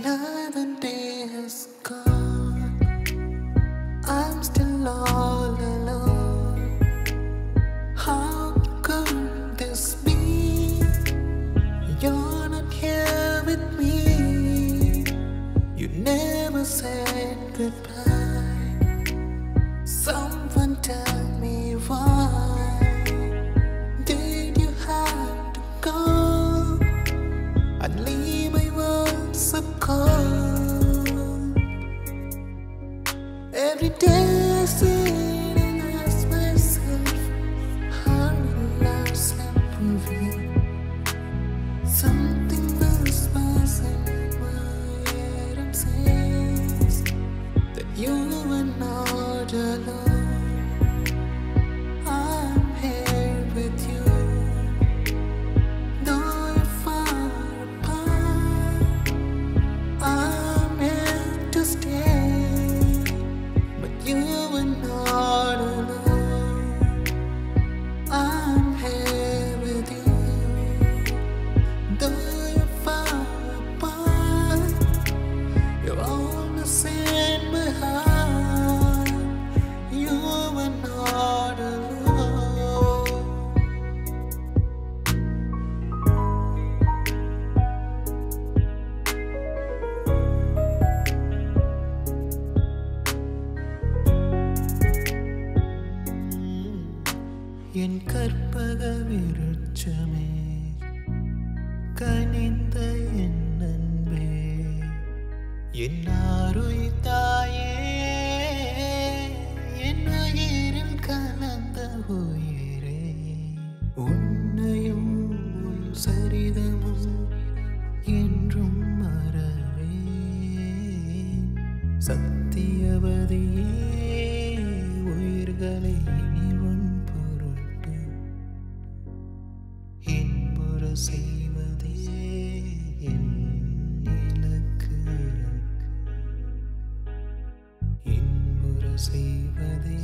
Another day has gone. I'm still all alone. How could this be? You're not here with me. You never said goodbye. Someone tell me why did you have to go and leave my world so cold? Every day I sit and ask myself, how will our separate? Something whispers in my head and says that you are not alone. I'm here with you, though you're far apart. I'm here to stay, but you are not alone. I'm here with you, though you're far apart. You're always in my heart. You are not alone. என் கற்பக விருட்சமே, கனிந்த என் அன்பே, என் ஆருயிர் தாயே, என் உயிரில் கலந்த உயிரே, உன்னையும் உன் சரிதமும் என்றும் மறவே. சத்தியவதியே, உயிர்களை இனி உன் பொருட்டு இன்புற செய்வதே என் இலக்கு. இன்புற செய்வதே